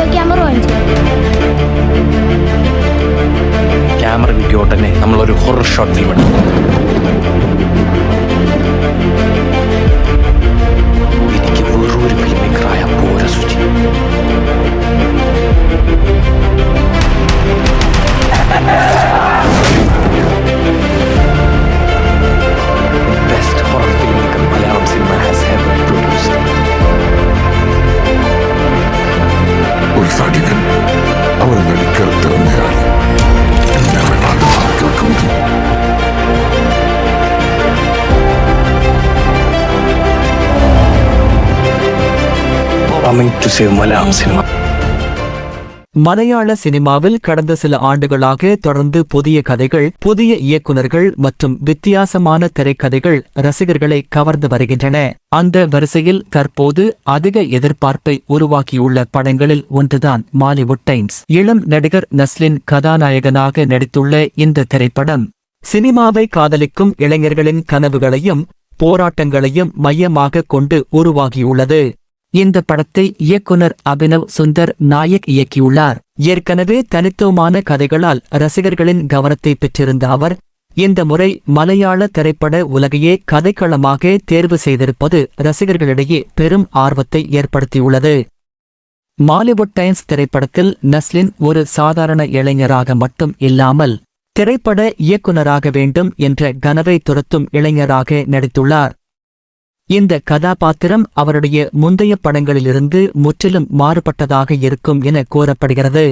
Video camera വാങ്ങിച്ചു. Camera video തന്നെ നമ്മളൊരു ഹൊറർ ഷോർട്ട് ഫിലിം എടുത്തു. എനിക്ക് വേറൊരു ഫിലിം മേക്കറായ പോരാ Suchi. Best horror film maker Malayalam cinema has ever produced. ഒരു സാധികൻ അവർ നടിക്കരുത് തന്നെയാണ് എന്നെ വല്ലാതെ കേൾക്കുന്നത്. Coming to save Malayalam cinema. மலையாள சினிமாவில் கடந்த சில ஆண்டுகளாக தொடர்ந்து புதிய கதைகள், புதிய இயக்குநர்கள் மற்றும் வித்தியாசமான திரைக்கதைகள் ரசிகர்களை கவர்ந்து வருகின்றன. அந்த வரிசையில் தற்போது அதிக எதிர்பார்ப்பை உருவாக்கியுள்ள படங்களில் ஒன்றுதான் மாலிவுட் டைம்ஸ். இளம் நடிகர் நஸ்லின் கதாநாயகனாக நடித்துள்ள இந்த திரைப்படம் சினிமாவை காதலிக்கும் இளைஞர்களின் கனவுகளையும் போராட்டங்களையும் மையமாக கொண்டு உருவாகியுள்ளது. இந்த படத்தை இயக்குனர் அபினவ் சுந்தர் நாயக் இயக்கியுள்ளார். ஏற்கனவே தனித்துவமான கதைகளால் ரசிகர்களின் கவனத்தை பெற்றிருந்த அவர் இந்த முறை மலையாள திரைப்பட உலகையே கதைக்களமாக தேர்வு செய்திருப்பது ரசிகர்களிடையே பெரும் ஆர்வத்தை ஏற்படுத்தியுள்ளது. மாலிவுட் டைம்ஸ் திரைப்படத்தில் நஸ்லின் ஒரு சாதாரண இளைஞராக மட்டும் இல்லாமல் திரைப்பட இயக்குனராக வேண்டும் என்ற கனவை துரத்தும் இளைஞராக நடித்துள்ளார். இந்த கதாபாத்திரம் அவருடைய முந்தைய படங்களிலிருந்து முற்றிலும் மாறுபட்டதாக இருக்கும் என கூறப்படுகிறது.